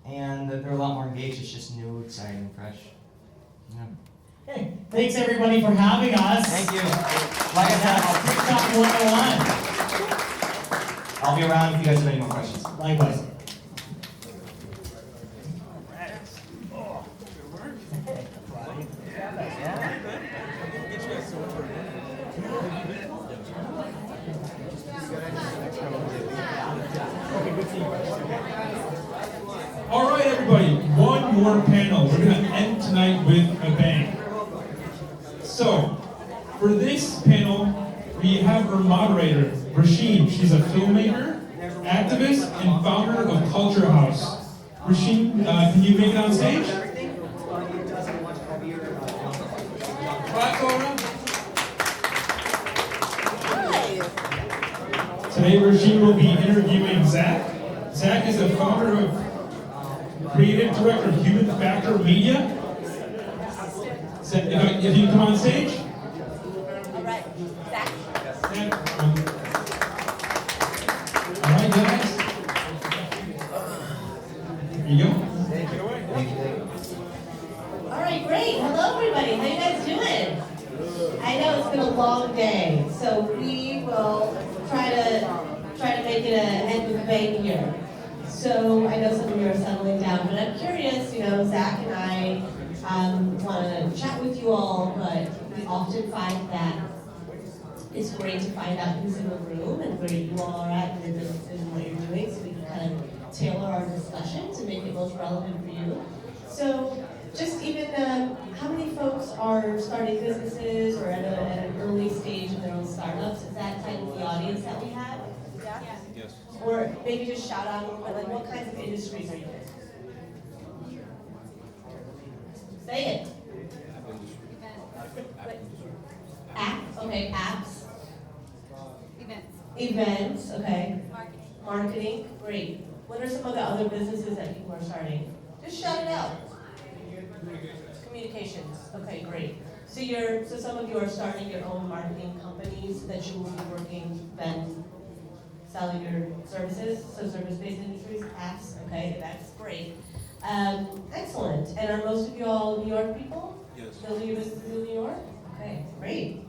and they're a lot more engaged. It's just new, exciting, fresh. Yeah. Hey, thanks everybody for having us. Thank you. Like I said, TikTok 101. I'll be around if you guys have any more questions. Likewise. All right, everybody, one more panel. We're going to end tonight with a bang. So, for this panel, we have our moderator, Rasheen. She's a filmmaker, activist, and founder of Culture House. Rasheen, can you make it on stage? Clap go around. Today, Rasheen will be interviewing Zach. Zach is the founder of Creative Director of Human Factor Media. If you come on stage. All right, Zach. All right, guys. Here you go. All right, great. Hello, everybody. How you guys doing? I know it's been a long day, so we will try to make it an end with a bang here. So I know some of you are settling down, but I'm curious. Zach and I want to chat with you all, but we often find that it's great to find out who's in the room and where you all are at in your businesses and what you're doing, so we can kind of tailor our discussion to make it most relevant for you. So just even, how many folks are starting businesses or at an early stage of their own startups? Is that kind of the audience that we have? Yeah? Yes. Or maybe just shout out a little bit, like what kinds of industries are you in? Say it. Apps, okay, apps. Events, okay. Marketing, great. What are some of the other businesses that people are starting? Just shout it out. Communications, okay, great. So some of you are starting your own marketing companies that you will be working then selling your services, so service-based industries, apps, okay, that's great. Excellent. And are most of you all New York people? Yes. Building your businesses in New York? Okay, great.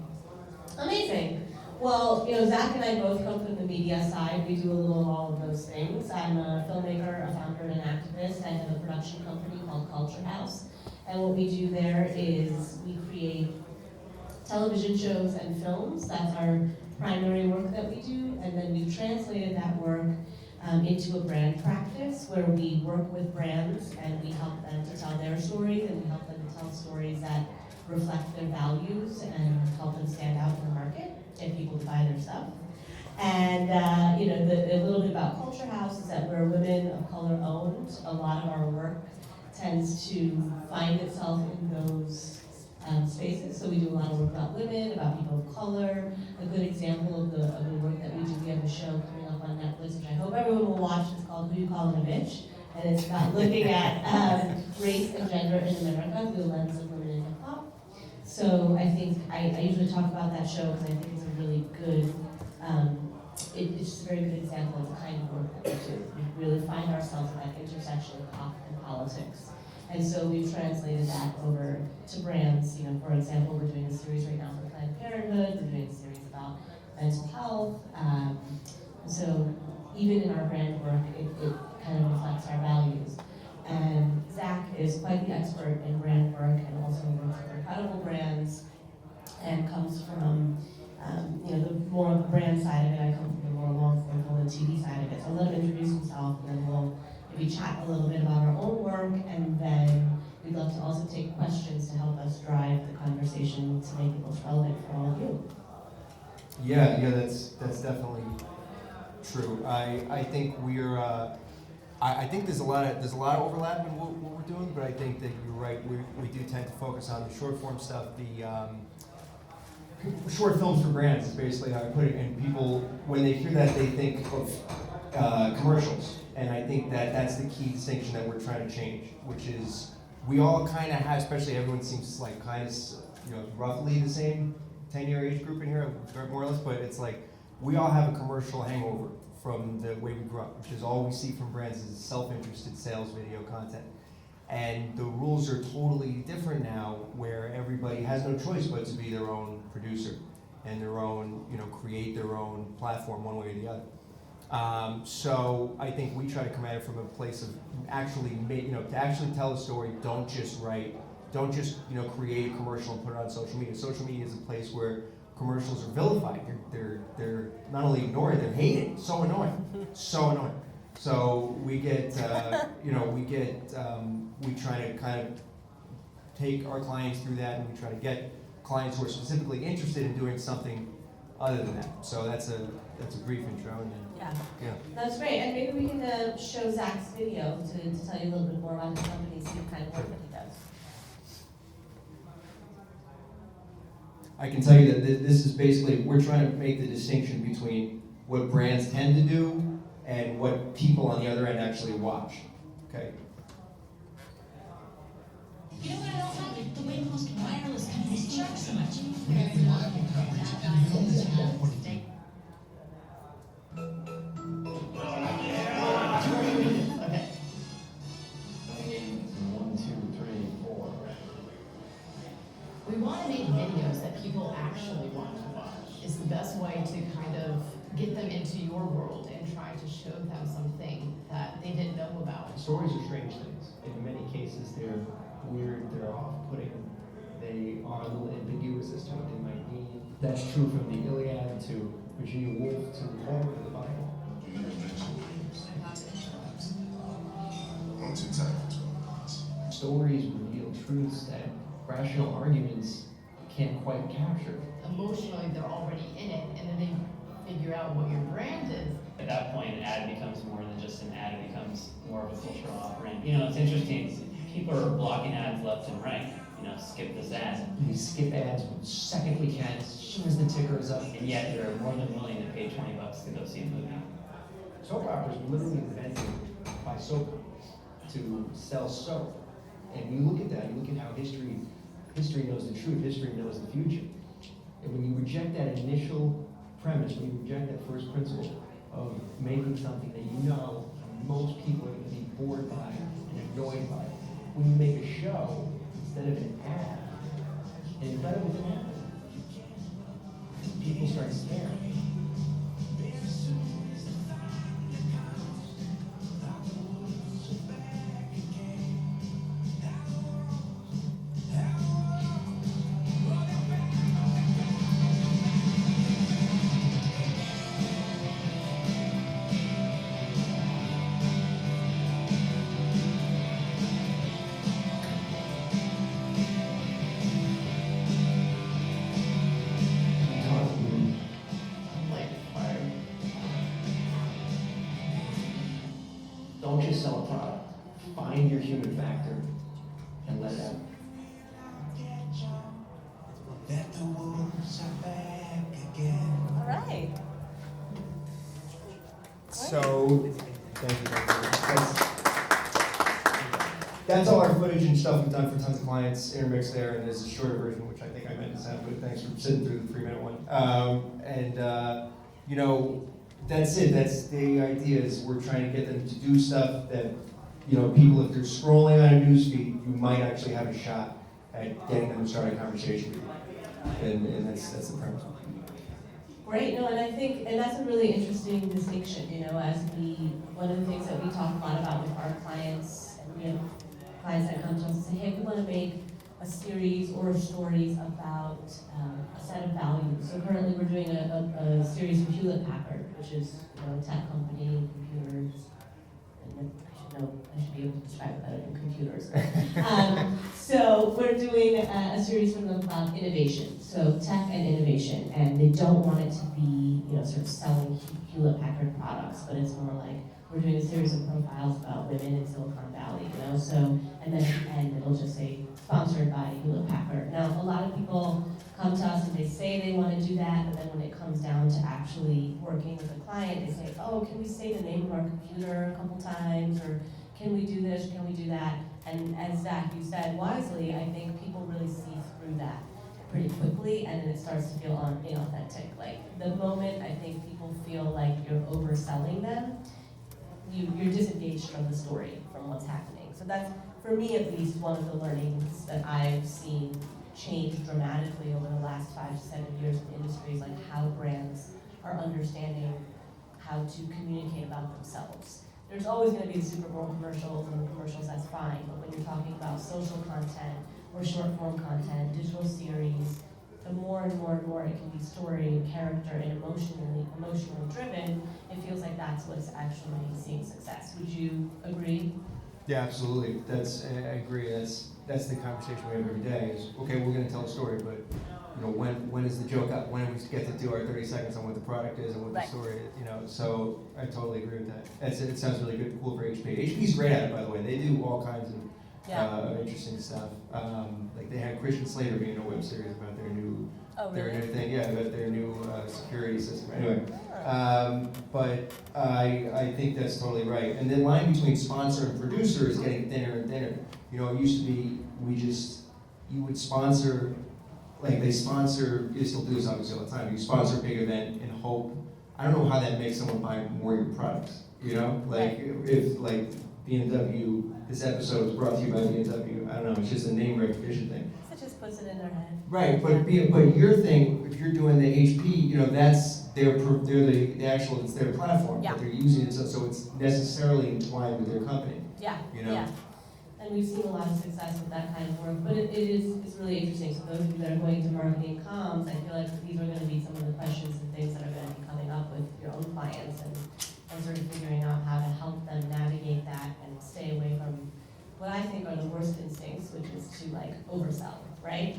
Amazing. Well, Zach and I both come from the media side. We do a little of all of those things. I'm a filmmaker, a founder, and an activist. I have a production company called Culture House. And what we do there is we create television shows and films. That's our primary work that we do. And then we've translated that work into a brand practice where we work with brands and we help them to tell their stories and we help them to tell stories that reflect their values and help them stand out in the market, get people to buy their stuff. And a little bit about Culture House is that we're women of color owned. A lot of our work tends to find itself in those spaces. So we do a lot of work about women, about people of color. A good example of the work that we do, we have a show coming up on Netflix, which I hope everyone will watch. It's called Who You Calling a Bitch? And it's about looking at race and gender in America through the lens of women in hip hop. So I think I usually talk about that show because I think it's a really good, it's just a very good example of the kind of work that we do. We really find ourselves at that intersection of pop and politics. And so we've translated that over to brands. For example, we're doing a series right now for Planned Parenthood. We're doing a series about mental health. So even in our brand work, it kind of reflects our values. And Zach is quite the expert in brand work and also works with incredible brands and comes from the more brand side of it. I come from the more long-form film and TV side of it. So I'll let him introduce himself and then we'll maybe chat a little bit about our own work, and then we'd love to also take questions to help us drive the conversation to make it most relevant for all of you. Yeah, that's definitely true. I think we're I think there's a lot of overlap in what we're doing, but I think that you're right. We do tend to focus on the short form stuff, the short films for brands is basically how I put it. And people, when they hear that, they think of commercials. And I think that that's the key distinction that we're trying to change, which is we all kind of have, especially everyone seems like kind of, roughly the same 10-year age group in here, more or less, but it's like we all have a commercial hangover from the way we grew up, which is all we see from brands is self-interested sales video content. And the rules are totally different now, where everybody has no choice but to be their own producer and their own, create their own platform one way or the other. So I think we try to come at it from a place of actually to actually tell a story. Don't just create a commercial and put it on social media. Social media is a place where commercials are vilified. They're not only ignored, they're hated. So annoying, so annoying. So we get, we try to kind of take our clients through that, and we try to get clients who are specifically interested in doing something other than that. So that's a brief intro, and then, Yeah. That's great, and maybe we can show Zach's video to tell you a little bit more about his company, see what kind of work that he does. I can tell you that this is basically, we're trying to make the distinction between what brands tend to do and what people on the other end actually watch. Okay. You know what I don't like? The way most wireless companies charge so much. We want to make videos that people actually want to watch. It's the best way to kind of get them into your world and try to show them something that they didn't know about. Stories are strange things. In many cases, they're weird, they're off-putting, they are a little ambiguous as to what they might mean. That's true from the Iliad to Virginia Woolf to Homer to the Bible. Stories reveal truths that rational arguments can't quite capture. Emotionally, they're already in it, and then they figure out what your brand is. At that point, an ad becomes more than just an ad. It becomes more of a cultural offering. It's interesting. People are blocking ads left and right. Skip this ad. We skip ads the second we can, as soon as the ticker is up. And yet they're more than willing to pay $20 to go see a movie. Soap operas were literally invented by soap companies to sell soap. And you look at that, you look at how history knows the truth, history knows the future. And when you reject that initial premise, when you reject that first principle of making something that most people are going to be bored by and annoyed by, when you make a show instead of an ad, and it's better with an ad, people start staring. Don't just sell a product. Find your human factor and let it out. All right. So, thank you. That's all our footage and stuff we've done for tons of clients, intermixed there, and there's a shorter version, which I think I meant to sound good. Thanks for sitting through the 3-minute one. That's it. That's the idea. Is we're trying to get them to do stuff that, people, if they're scrolling on a newsfeed, you might actually have a shot at getting them to start a conversation with you. And that's the premise. Great, no, and I think, and that's a really interesting distinction, one of the things that we talk a lot about with our clients, and we have clients that come to us and say, hey, we want to make a series or stories about a set of values. So currently we're doing a series for Hewlett Packard, which is a tech company, computers, and I should be able to describe it better than computers. So we're doing a series for them about innovation, so tech and innovation, and they don't want it to be sort of selling Hewlett Packard products, but it's more like we're doing a series of profiles about women in Silicon Valley, so, and then at the end it'll just say sponsored by Hewlett Packard. Now, a lot of people come to us and they say they want to do that, but then when it comes down to actually working with a client, they say, oh, can we say the name of our computer a couple times, or can we do this, can we do that? And as Zach, you said wisely, I think people really see through that. pretty quickly, and then it starts to feel inauthentic. Like the moment I think people feel like you're overselling them, you're disengaged from the story, from what's happening. So that's, for me at least, one of the learnings that I've seen change dramatically over the last 5 to 7 years in industries, like how brands are understanding how to communicate about themselves. There's always going to be the Super Bowl commercials, and the commercials, that's fine, but when you're talking about social content or short form content, digital series, the more and more and more it can be story, character, and emotionally driven, it feels like that's what's actually seeing success. Would you agree? Yeah, absolutely. I agree. That's the conversation we have every day. Is okay, we're going to tell a story, but when is the joke up? When do we get to do our 30 seconds on what the product is and what the story is? So I totally agree with that. It sounds really good, cool for HP. HP's great at it, by the way. They do all kinds of interesting stuff. Like they had Christian Slater being in a web series about their new their new thing, about their new security system. Anyway, but I think that's totally right. And the line between sponsor and producer is getting thinner and thinner. It used to be you would sponsor, like they still do this obviously all the time. You sponsor a big event and hope. I don't know how that makes someone buy more of your products. If like BMW, this episode was brought to you by BMW. I don't know. It's just a name recognition thing. It just puts it in their head. Right, but your thing, if you're doing the HP, that's they're the actual, it's their platform, but they're using it so it's necessarily entwined with their company. Yeah. And we've seen a lot of success with that kind of work, but it's really interesting. So those of you that are going to marketing comms, I feel like these are going to be some of the questions and things that are going to be coming up with your own clients and sort of figuring out how to help them navigate that and stay away from what I think are the worst instincts, which is to oversell, right?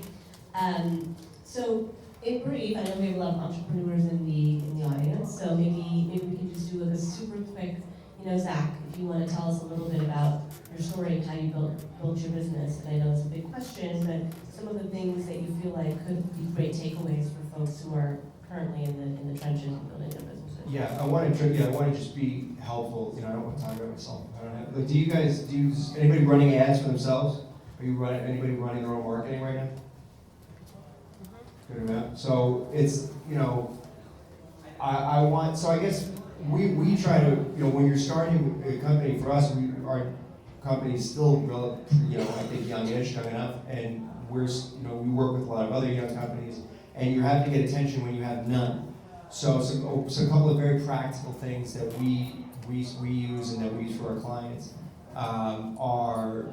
So in brief, I know we have a lot of entrepreneurs in the audience, so maybe we can just do a super quick, Zach, if you want to tell us a little bit about your story of how you built your business. And I know it's a big question, but some of the things that you feel like could be great takeaways for folks who are currently in the trenches of building their businesses. Yeah, I want to just be helpful. I don't want to talk about myself. I don't have. Is anybody running ads for themselves? Anybody running their own marketing right now? Good amount. So it's I guess we try to when you're starting a company, for us our company's still I think youngish coming up, and we work with a lot of other young companies, and you have to get attention when you have none. So a couple of very practical things that we use and that we use for our clients are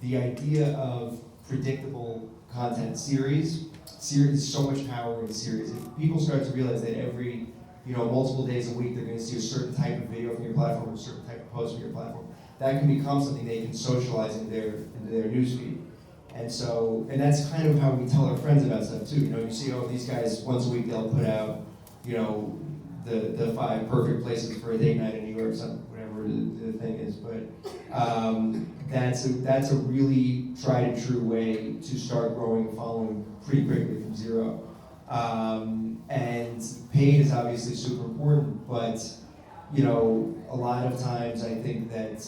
the idea of predictable content series. Series, so much power in series. If people start to realize that every multiple days a week they're going to see a certain type of video from your platform or a certain type of post from your platform, that can become something they can socialize into their newsfeed. And that's kind of how we tell our friends about stuff too. You see, these guys once a week they'll put out, the 5 perfect places for a date night in New York, whatever the thing is. But that's a really tried and true way to start growing a following pretty quickly from zero. And paid is obviously super important, but a lot of times I think that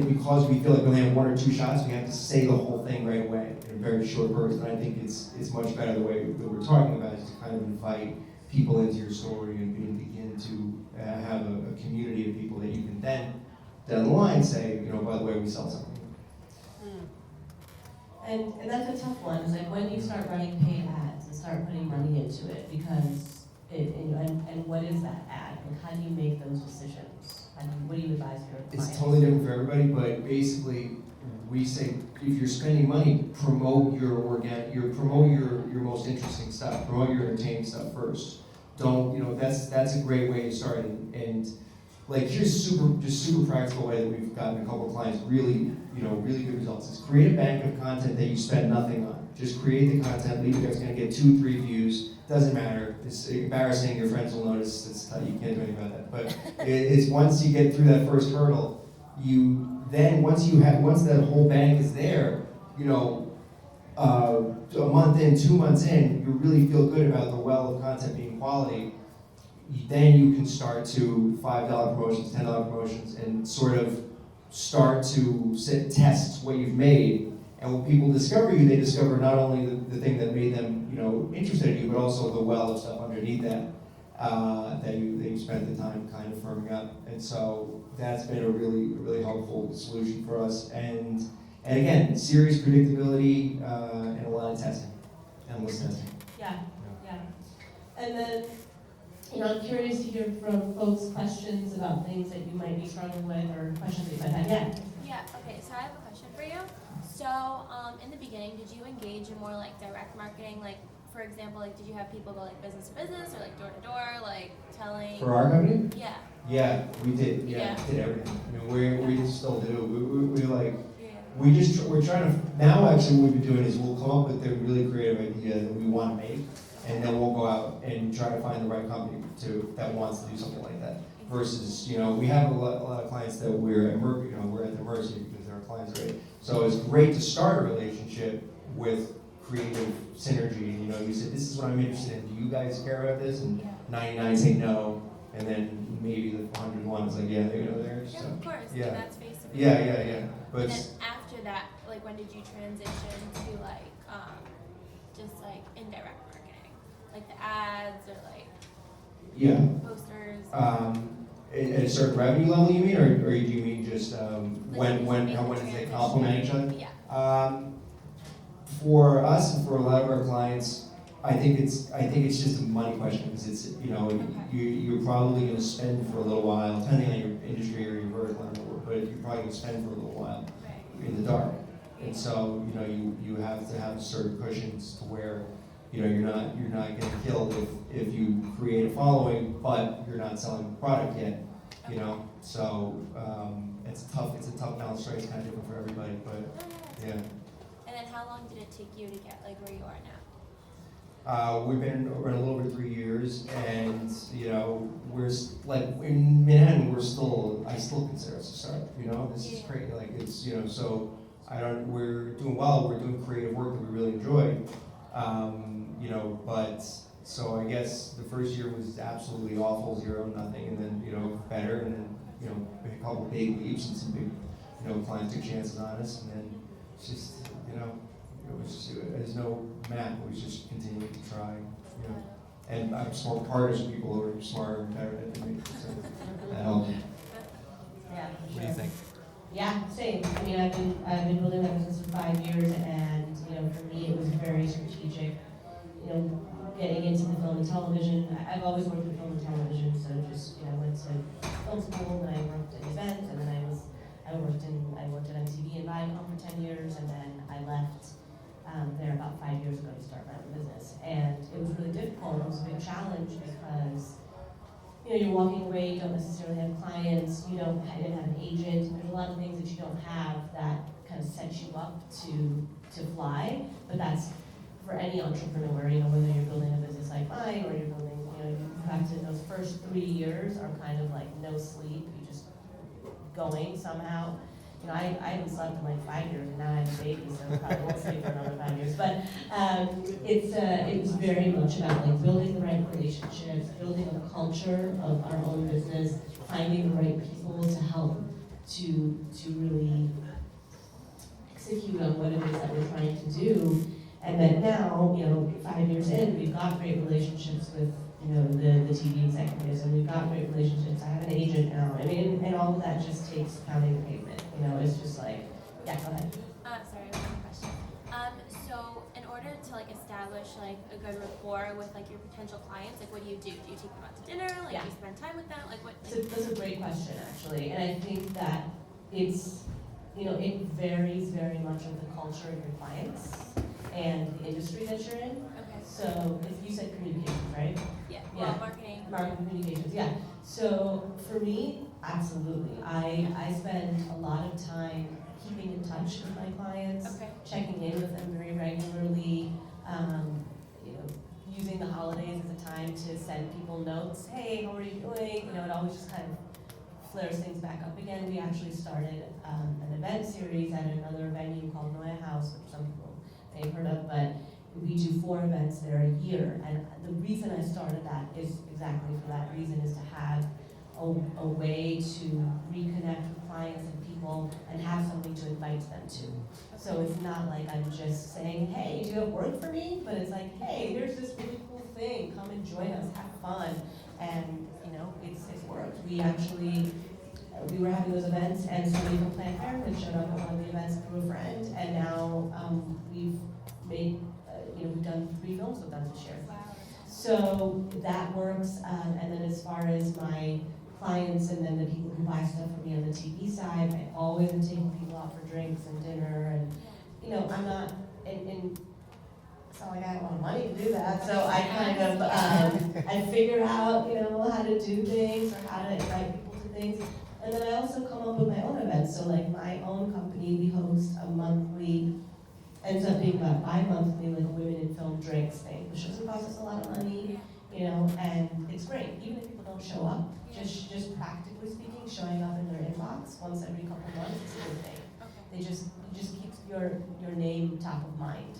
because we feel like we only have 1 or 2 shots, we have to say the whole thing right away in a very short burst. And I think it's much better the way that we're talking about is to kind of invite people into your story and begin to have a community of people that you can then down the line say, by the way, we sell something. And that's a tough one. It's like, when do you start running paid ads and start putting money into it? Because and what is that ad? And how do you make those decisions? What do you advise your clients? It's totally different for everybody, but basically we say if you're spending money, promote your most interesting stuff, promote your entertaining stuff first. Don't that's a great way to start. And here's super practical way that we've gotten a couple of clients really good results. Is create a bank of content that you spend nothing on. Just create the content. Leave it's going to get 2-3 views. Doesn't matter. It's embarrassing. Your friends will notice. You can't do anything about that. But it's once you get through that first hurdle, once that whole bank is there, a month in, 2 months in, you really feel good about the well of content being quality. Then you can start to $5 promotions, $10 promotions, and sort of start to test what you've made And when people discover you, they discover not only the thing that made them, interested in you, but also the well of stuff underneath that that you spent the time kind of firming up. And so that's been a really helpful solution for us. And again, serious predictability and a lot of testing, endless testing. Yeah. And then, I'm curious to hear from folks questions about things that you might be struggling with or questions that you might have. Yeah, okay, so I have a question for you. So, in the beginning, did you engage in more like direct marketing? Like, for example, like did you have people go like business to business or like door to door, like telling? For our company? Yeah. Yeah, we did. Yeah, Yeah. we did everything. I mean, we still do. We like, Yeah. we're trying to, now actually what we've been doing is we'll come up with a really creative idea that we want to make, and then we'll go out and try to find the right company that wants to do something like that. Versus, we have a lot of clients that we're at the mercy because they're our clients, right? So it's great to start a relationship with creative synergy. You said, this is what I'm interested in. Do you guys care about this? And 99 say no, and then maybe the 101 is like, yeah, they go there. Yeah, So, of course. yeah. And that's face to face. Yeah. But And then after that, like when did you transition to like just like indirect marketing? Like the ads or like yeah. posters? At a certain revenue level, you mean, or do you mean just when making does the they complement each other? Yeah. For us and for a lot of our clients, I think it's just a money question because it's you're probably going to spend for a little while, depending on your industry or your vertical, but you're probably going to spend for a little while in the dark, and so you have to have certain cushions to where you're not getting killed if you create a following, but you're not selling the product yet. So it's a tough balance, right? It's kind of different for everybody, but yeah. And then how long did it take you to get like where you are now? We've been around a little over 3 years, and we're like in Manhattan. I still consider us a startup. This is crazy. Like it's so we're doing well. We're doing creative work that we really enjoy. But so I guess the first year was absolutely awful, 0, nothing, and then better, and then a couple big leaps and some big clients took chances on us, and then it's just there's no map. We just continue to try. And I'm smart partners with people who are smarter and better than me, so that helps. Yeah. What do you think? Yeah, same. I mean, I've been building that business for 5 years, and for me, it was very strategic. Getting into the film and television. I've always worked in film and television, so just went to film school, and I worked in events, and then I worked at MTV and Viacom for 10 years, and then I left there about 5 years ago to start my own business. And it was really difficult. It was a big challenge because you're walking away, you don't necessarily have clients, I didn't have an agent. There's a lot of things that you don't have that kind of sets you up to fly. But that's for any entrepreneur, whether you're building a business like mine or you're building, you have to, those first 3 years are kind of like no sleep, you just going somehow. I haven't slept in like 5 years, and now I have a baby, so I probably won't sleep for another 5 years. But it was very much about like building the right relationships, building a culture of our own business, finding the right people to help to really execute on what it is that we're trying to do. And then now, 5 years in, we've got great relationships with the TV executives, and we've got great relationships. I have an agent now. I mean, and all of that just takes pounding the pavement. It's just like, yeah, go ahead. Sorry, one question. So in order to like establish like a good rapport with like your potential clients, like what do you do? Do you take them out to dinner? Like Yeah. do you spend time with them? Like what? That's a great question, actually. And I think that it's, it varies very much of the culture of your clients and the industry that you're in. Okay. So if you said communications, right? Yeah. Yeah. Well, marketing. Marketing communications, yeah. So for me, absolutely. I spend a lot of time keeping in touch with my clients, Okay. checking in with them very regularly, using the holidays as a time to send people notes. Hey, how are you doing? It always just kind of flares things back up again. We actually started an event series at another venue called Noya House, which some people may have heard of, but we do 4 events there a year. And the reason I started that is exactly for that reason, is to have a way to reconnect with clients and people people and have something to invite them to. So it's not like I'm just saying, hey, do you have work for me? But it's like, hey, there's this really cool thing, come and join us, have fun. And, it's worked. We were having those events, and somebody from Planned Parenthood showed up at one of the events through a friend, and now we've made, we've done 3 films with them this year. So that works, and then as far as my clients and then the people who buy stuff from me on the TV side, I always am taking people out for drinks and dinner, and I'm not, and it's not like I have a lot of money to do that, so I kind of, I figure out, how to do things or how to invite people to things. And then I also come up with my own events. So like my own company, we host a monthly, ends up being about bi-monthly, like women in film drinks thing, which doesn't cost us a lot of money, and it's great. Even if people don't show up, just practically speaking, showing up in their inbox once every couple months is a good thing. It just keeps your name top of mind.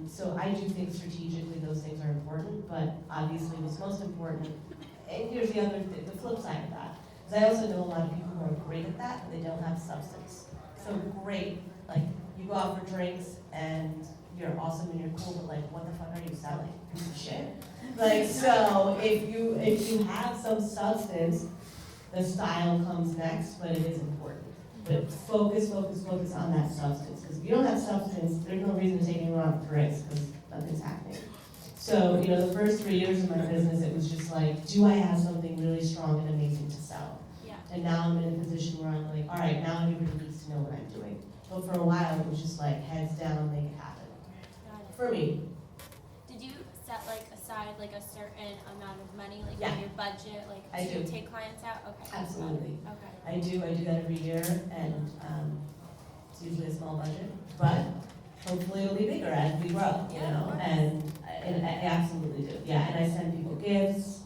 So I do think strategically those things are important, but obviously what's most important, and here's the other thing, the flip side of that, is I also know a lot of people who are great at that, but they don't have substance. So great, like you go out for drinks and you're awesome and you're cool, but like what the fuck are you selling? Piece of shit. Like so if you have some substance, the style comes next, but it is important. But focus on that substance. Because if you don't have substance, there's no reason to take anyone out for drinks because nothing's happening. So, the first 3 years of my business, it was just like, do I have something really strong and amazing to sell? Yeah. And now I'm in a position where I'm like, all right, now everybody needs to know what I'm doing. But for a while, it was just like, heads down, make it happen. Got it. For me. Did you set aside a certain amount of money, Yeah. in your budget, I to do. take clients out? Okay. Absolutely. Okay. I do that every year, and it's usually a small budget, but hopefully it'll be bigger as we grow, and I absolutely do. Yeah, and I send people gifts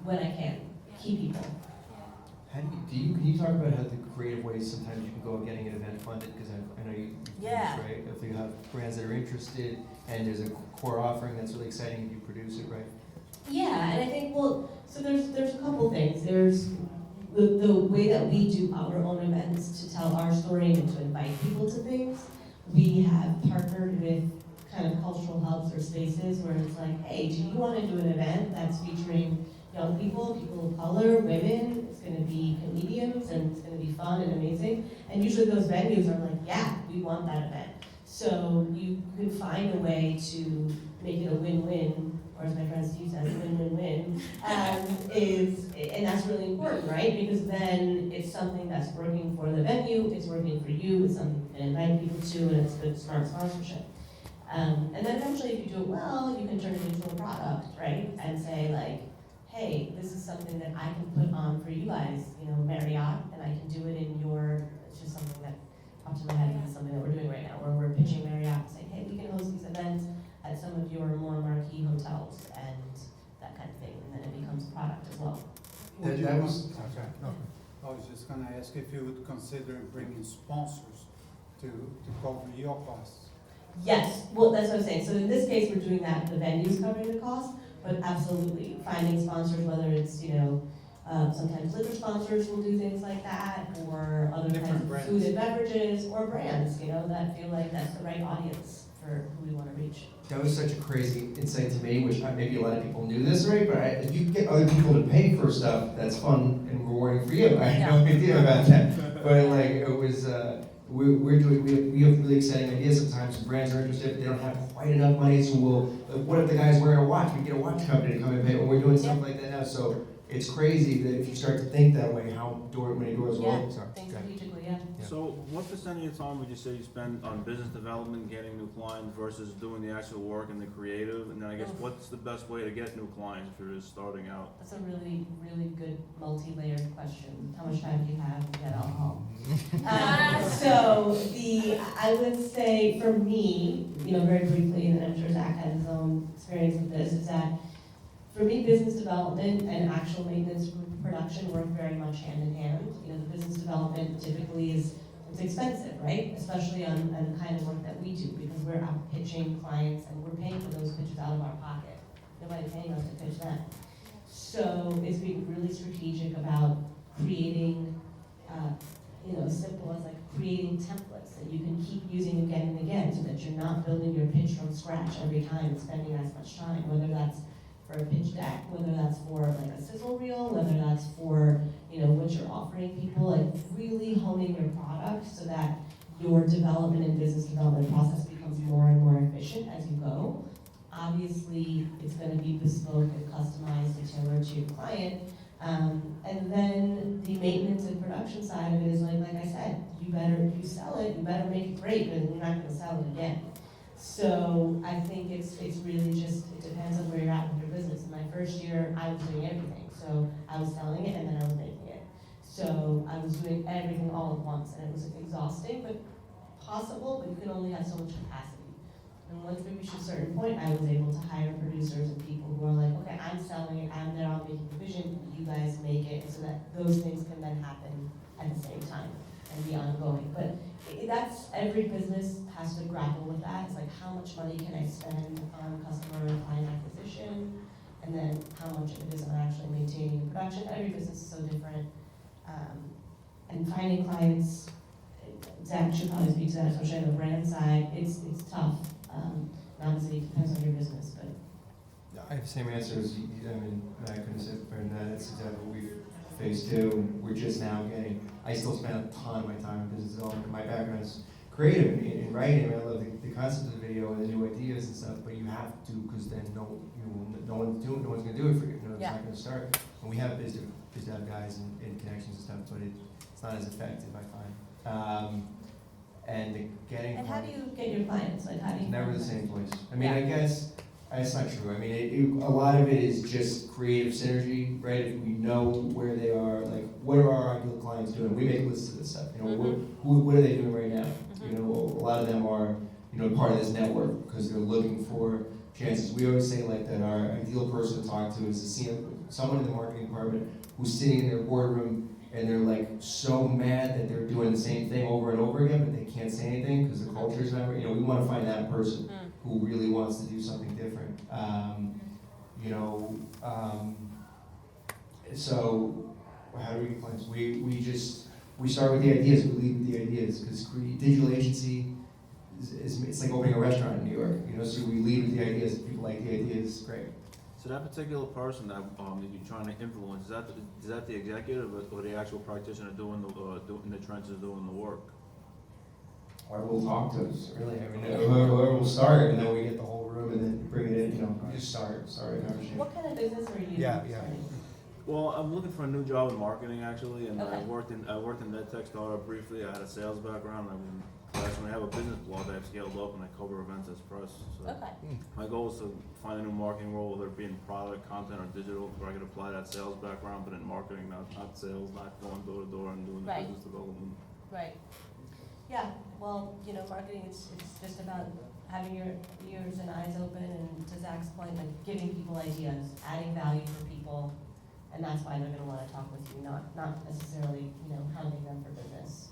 when I can. Key people. How can you talk about how the creative ways sometimes you can go about getting an event funded? Because I know you do this, right? If you have brands that are interested and there's a core offering that's really exciting and you produce it, right? Yeah, and I think, so there's a couple things. There's the way that we do our own events to tell our story and to invite people to things. We have partnered with kind of cultural hubs or spaces where it's like, hey, do you want to do an event that's featuring young people of color, women? It's going to be comedians, and it's going to be fun and amazing. And usually those venues are like, yeah, we want that event. So you could find a way to make it a win-win, or as my friend Steve says, win-win-win, and that's really important, right? Because then it's something that's working for the venue, it's working for you, it's something you can invite people to, and it's good, smart sponsorship. And then eventually, if you do it well, you can turn it into a product, right? And say like, hey, this is something that I can put on for you guys, Marriott, and I can do it in it's just something that popped in my head, because it's something that we're doing right now, where we're pitching Marriott and saying, hey, we can host these events at some of your more marquee hotels, and that kind of thing, and then it becomes a product as well. That was, Okay. I was just gonna ask if you would consider bringing sponsors to cover your costs. Yes, well, that's what I'm saying. So in this case, we're doing that, the venue's covering the cost, but absolutely finding sponsors, whether it's, sometimes liquor sponsors will do things like that, or other Different kinds of brands. food and beverages, or brands, that feel like that's the right audience for who we want to reach. that was such a crazy insight to me, which maybe a lot of people knew this, right? But if you get other people to pay for stuff, that's fun and rewarding for you. I had no idea about that. But it was, we have really exciting ideas sometimes, and brands are interested, but they don't have quite enough money, so what if the guy's wearing a watch? We get a watch company to come and pay, and we're doing stuff like that now, so it's crazy that if you start to think that way, how many doors will open. Sorry. Think Okay. strategically, yeah. Yeah. So what percent of your time would you say you spend on business development, getting new clients versus doing the actual work and the creative? And then I guess what's the best way to get new clients if you're just starting out? That's a really, really good multi-layered question. How much time do you have to get alcohol? I would say for me, very briefly, and I'm sure Zach has his own experience with this, is that for me, business development and actual maintenance production work very much hand in hand. The business development typically it's expensive, right? Especially on the kind of work that we do, because we're out pitching clients and we're paying for those pitches out of our pocket. Nobody's paying us to pitch them. So it's being really strategic about creating simple as like creating templates that you can keep using again and again so that you're not building your pitch from scratch every time and spending as much time, whether that's for a pitch deck, whether that's for like a sizzle reel, whether that's for, you know, what you're offering people, like really honing your product so that your development and business development process becomes more and more efficient as you go. Obviously, it's going to be bespoke and customized and tailored to your client. And then the maintenance and production side of it is like I said, if you sell it, you better make it great, but you're not going to sell it again. So I think it's really just, it depends on where you're at with your business. In my first year, I was doing everything. So I was selling it and then I was making it. So I was doing everything all at once, and it was exhausting, but possible, but you can only have so much capacity. And once we reached a certain point, I was able to hire producers and people who are like, okay, I'm selling it, I'm there, I'm making the vision, you guys make it, so that those things can then happen at the same time and be ongoing. But that's, every business has to grapple with that. It's like, how much money can I spend on customer and client acquisition, and then how much of it is on actually maintaining production. Every business is so different. And finding clients, Zach should probably speak to that, especially on the brand side, it's tough. Obviously, it depends on your business, but. I have the same answer as you. I mean, I couldn't have said better than that. That's exactly what we've faced too. We're just now getting, I still spend a ton of my time in business development. My background is creative in writing. I love the concept of the video and the new ideas and stuff, but you have to, because then no one's going to do it for you. It's not going to start. And we have biz dev guys and connections and stuff, but it's not as effective, I find. And how do you get your clients? Like, how do you? Never the same place. I mean, I guess that's not true. I mean, a lot of it is just creative synergy, right? If we know where they are, like, what are our ideal clients doing? We make lists of this stuff. You know, what are they doing right now? You know, a lot of them are, you know, part of this network because they're looking for chances. We always say like that our ideal person to talk to is someone in the marketing department who's sitting in their boardroom and they're like so mad that they're doing the same thing over and over again, but they can't say anything because the culture is not, you know, we want to find that person who really wants to do something different. So how do we get clients? We start with the ideas, we lead with the ideas, because digital agency it's like opening a restaurant in New York, you know, so we lead with the ideas. If people like the ideas, great. So that particular person that you're trying to influence, is that the executive or the actual practitioner doing in the trenches doing the work? Or will talk to us, really. I mean, whoever will start, and then we get the whole room, and then bring it in. You know, just start a conversation. What kind of business are you? Yeah. Well, I'm looking for a new job in marketing actually, and Okay. I worked in MedTech startup briefly. I had a sales background. I have a business blog that I've scaled up, and I cover events as press. So Okay. my goal is to find a new marketing role, whether it be in product, content, or digital, where I could apply that sales background, but in marketing, not sales, not going door to door and doing the Right. business development. Right. Yeah, well, you know, marketing it's just about having your ears and eyes open, and to Zach's point, like giving people ideas, adding value for people, and that's why they're gonna wanna talk with you, not necessarily, you know, hounding them for business.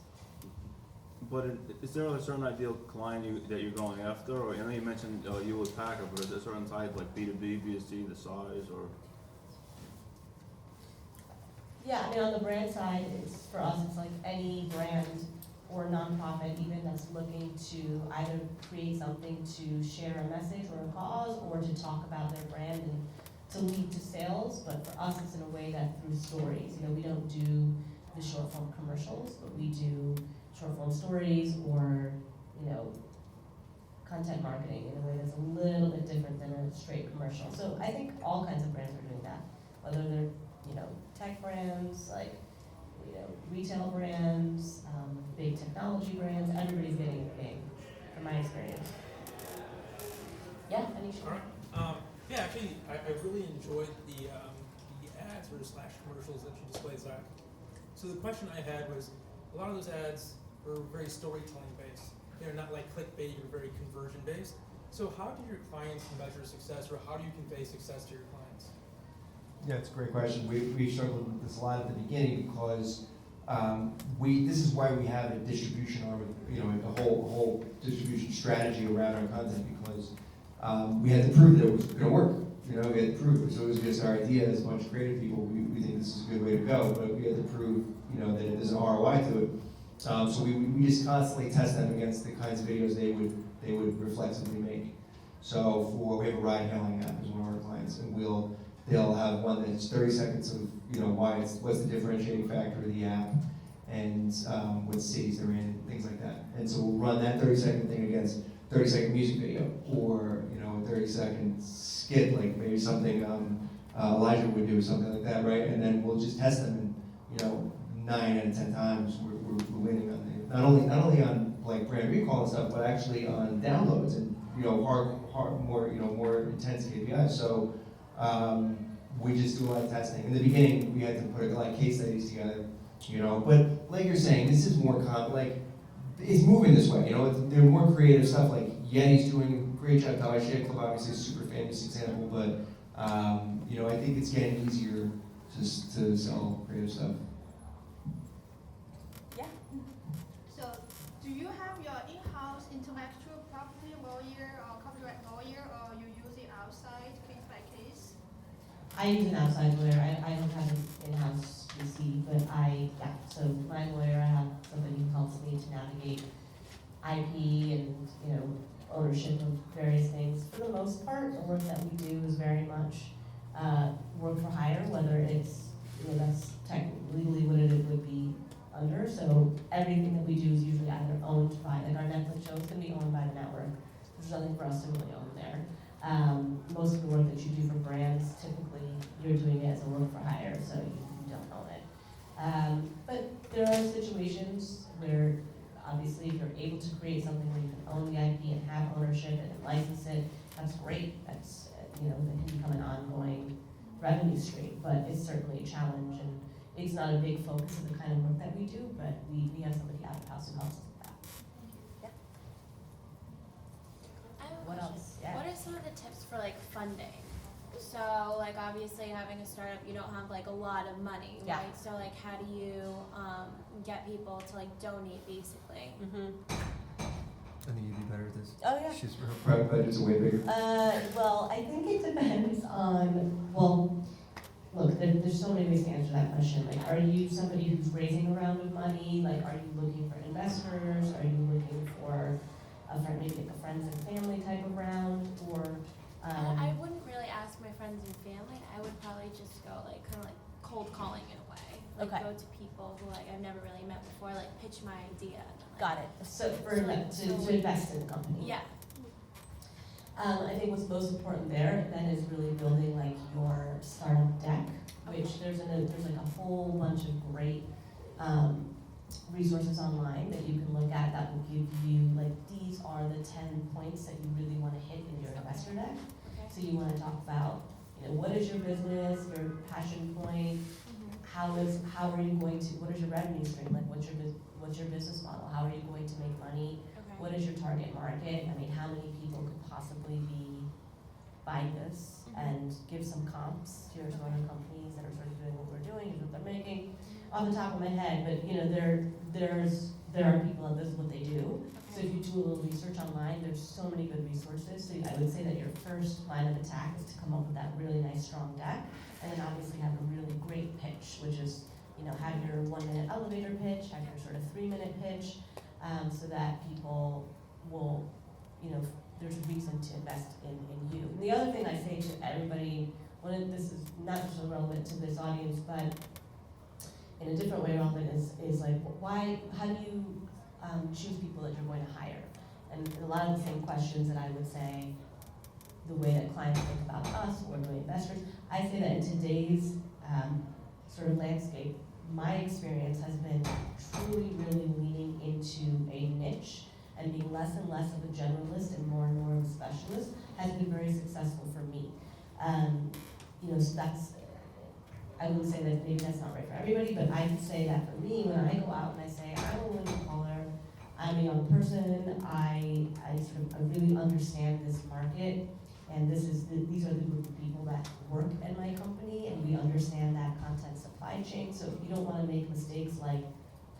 But is there a certain ideal client that you're going after? Or I know you mentioned you with Packer, but is there a certain type like B2B, B2C, the size, or? Yeah, I mean, on the brand side, for us, it's like any brand or nonprofit even that's looking to either create something to share a message or a cause, or to talk about their brand and to lead to sales. But for us, it's in a way that through stories. You know, we don't do the short form commercials, but we do short form stories or, you know, content marketing in a way that's a little bit different than a straight commercial. So I think all kinds of brands are doing that, whether they're, you know, tech brands, like, you know, retail brands, big technology brands, everybody's getting in the game, from my experience. Yeah, Anisha? All right. Yeah, actually, I really enjoyed the ads or slash commercials that you displayed, Zach. So the question I had was, a lot of those ads were very storytelling based. They're not like clickbait or very conversion based. So how do your clients measure success, or how do you convey success to your clients? Yeah, it's a great question. We struggled with this a lot at the beginning because this is why we have a distribution arm, you know, a whole distribution strategy around our content, because we had to prove that it was going to work. You know, we had to prove it. So it was just our idea as a bunch of creative people. We think this is a good way to go, but we had to prove, you know, that there's an ROI to it. So we just constantly test them against the kinds of videos they would reflexively make. So we have a ride hailing app as one of our clients, and they'll have one that's 30 seconds of what's the differentiating factor of the app, and what cities they're in, things like that. And so we'll run that 30-second thing against 30-second music video, or a 30-second skit, like maybe something Elijah would do, something like that, right? And then we'll just test them, and 9 out of 10 times we're winning on it. Not only on like brand recall and stuff, but actually on downloads and more intense KPIs. So we just do a lot of testing. In the beginning, we had to put like case studies together, But like you're saying, this is more it's moving this way. There are more creative stuff. Like Yeti's doing a great job. Dollar Shave Club, obviously, is a super famous example. But I think it's getting easier to sell creative stuff. Yeah. So, do you have your in-house intellectual property lawyer or copyright lawyer, or you use it outside case by case? I use an outside lawyer. I don't have an in-house PC, but so my lawyer, I have somebody who helps me to navigate IP and, ownership of various things. For the most part, the work that we do is very much work for hire, whether it's, that's technically legally what it would be under. So everything that we do is usually either owned by, like our Netflix shows can be owned by the network. There's nothing for us to really own there. Most of the work that you do for brands, typically you're doing it as a work for hire, so you don't own it. But there are situations where, obviously, if you're able to create something where you can own the IP and have ownership and license it, that's great. That's, that can become an ongoing revenue stream, but it's certainly a challenge, and it's not a big focus of the kind of work that we do, but we have somebody out of the house who helps us with that. I have a What question. else? Yeah. What are some of the tips for funding? So obviously having a startup, you don't have a lot of money, Yeah. right? So how do you get people to donate basically? I think you'd be better at this. Oh, yeah. She's Private budgets are way bigger. Well, I think it depends on, look, there's so many ways to answer that question. Are you somebody who's raising a round of money? Are you looking for investors? Are you looking for maybe a friends and family type of round? Or I wouldn't really ask my friends and family. I would probably just go kind of cold calling in a way. Okay. Go to people who I've never really met before, pitch my idea. And then, Got it. So to invest in the company. Yeah. I think what's most important there then is really building your startup deck, which there's a whole bunch of great resources online that you can look at that will give you these are the 10 points that you really want to hit in your investor deck. Okay. So you want to talk about what is your business, your passion point, how are you going to, what is your revenue stream, what's your business model, how are you going to make money, Okay. what is your target market, how many people could possibly be buying this, and give some comps. Here's other companies that are sort of doing what we're doing, here's what they're making. Off the top of my head, but there are people and this is what they do. So if you do a little research online, there's so many good resources. So I would say that your first line of attack is to come up with that really nice strong deck, and then obviously have a really great pitch, which is have your 1-minute elevator pitch, have your sort of 3-minute pitch, so that people will there's a reason to invest in you. And the other thing I say to everybody, this is not just relevant to this audience, but in a different way relevant is how do you choose people that you're going to hire? And a lot of the same questions that I would say, the way that clients think about us or the way investors, I say that in today's sort of landscape, my experience has been truly really leaning into a niche and being less and less of a generalist and more of a specialist has been very successful for me. So that's, I wouldn't say that maybe that's not right for everybody, but I can say that for me, when I go out and I say, I'm a woman caller, I'm a young person, I really understand this market, and these are the group of people that work at my company, and we understand that content supply chain, so if you don't want to make mistakes like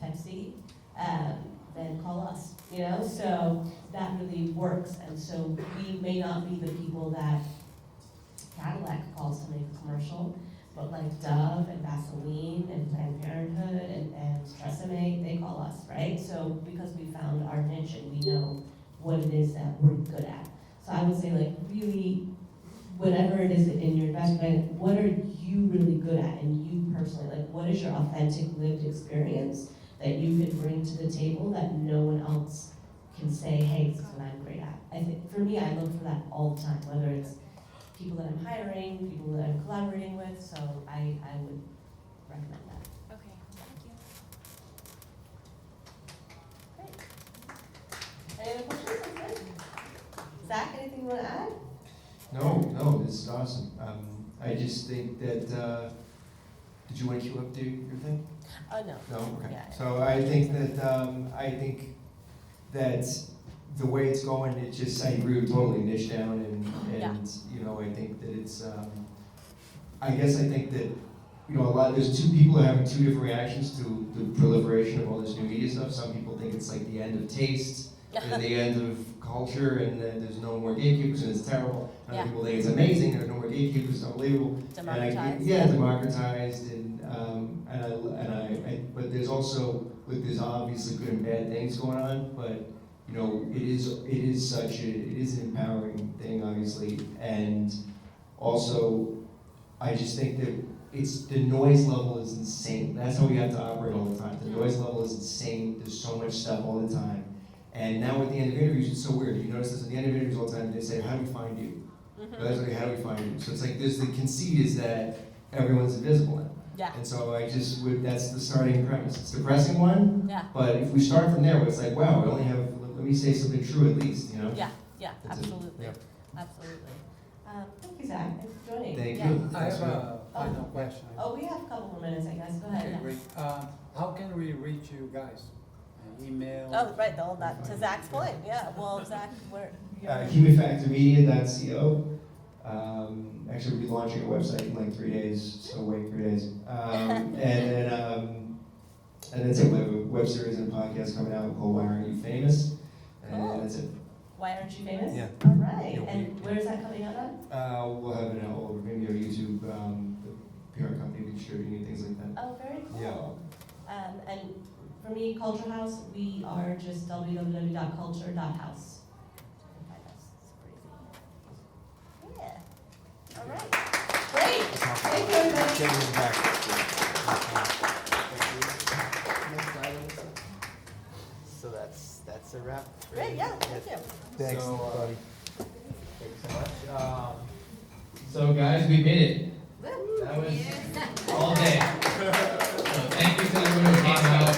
Pepsi, then call us, so that really works, and so we may not be the people that Cadillac calls to make a commercial, but Dove and Vaseline and Planned Parenthood and Tresemme, they call us. us, right? So because we found our niche and we know what it is that we're good at. So I would say like really, whatever it is in your investment, what are you really good at and you personally, like what is your authentic lived experience that you can bring to the table that no one else can say, hey, this is what I'm great at. I think for me, I look for that all the time, whether it's people that I'm hiring, people that I'm collaborating with, so I would recommend that. Okay, thank you. Great. Any other questions? Zach, anything you want to add? No, this is awesome. I just think that, did you want to queue up your thing? No. No, okay. Yeah. So I think that the way it's going, it just, I agree with totally niche down and you know, I think that it's, I think that, you know, there's two people that are having two different reactions to the proliferation of all this new media stuff. Some people think it's like the end of taste and the end of culture and then there's no more gatekeepers and it's terrible. And other people think it's amazing and there's no more gatekeepers, it's unbelievable. Democratized. Democratized but there's also, there's obviously good and bad things going on, but you know, it is an empowering thing, obviously, and also, I just think that the noise level is insane. That's how we have to operate all the time. The noise level is insane. There's so much stuff all the time. And now at the end of interviews, it's so weird. You notice this at the end of interviews all the time, they say, how do we find you? That's like, how do we find you? So it's like, the conceit is that everyone's invisible now. Yeah. And so that's the starting premise. It's a depressing one, Yeah. but if we start from there, it's like, wow, we only have, let me say something true at least, you know? Yeah, That's it. absolutely. Yep. Absolutely. Thank you, Zach. Thanks for joining. Thank Yeah. you. I have a final question. Oh, we have a couple more minutes, I guess. Go Okay, ahead. great. How can we reach you guys? Email? Oh, right, all that, to Zach's point, yeah. Well, Zach, where? HumanFactorMedia.co. Actually, we'll be launching a website in like 3 days, so wait 3 days. And that's it. We have a web series and a podcast coming out called Why Aren't You Famous? And Cool. that's it. Why aren't you famous? Yeah. All right. Yeah, And where is that coming out on? We'll have it all over maybe our YouTube, the PR company will be distributing and things like that. Oh, very cool. Yeah. And for me, Culture House, we are just www.culture.house. Find us. It's crazy. Yeah. All right. Great. Thank you, everybody. So that's a wrap. Great, yeah, thank you. Thanks, buddy. Thank you so much. So guys, we made it. That was all day. So thank you to everyone who came out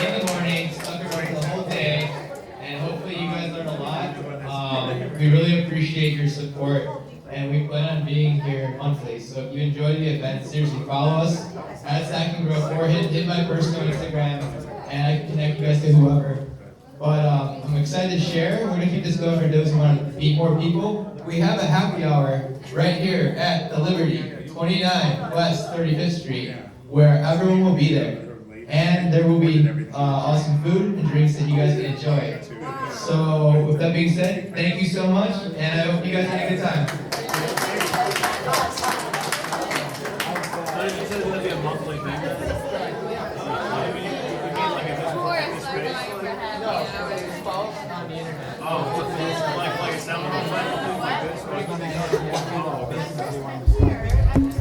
in the morning, stuck around the whole day, and hopefully you guys learned a lot. We really appreciate your support, and we plan on being here monthly. So if you enjoyed the event, seriously follow us at Stack and Grow 4. Hit my personal Instagram, and I can connect you guys to whoever. But I'm excited to share. We're gonna keep this going for those who want to meet more people. We have a happy hour right here at the Liberty, 29 West 35th Street, where everyone will be there. And there will be awesome food and drinks that you guys can enjoy. So with that being said, thank you so much, and I hope you guys had a good time. So you said it's gonna be a monthly thing? Oh, like a seminar like this?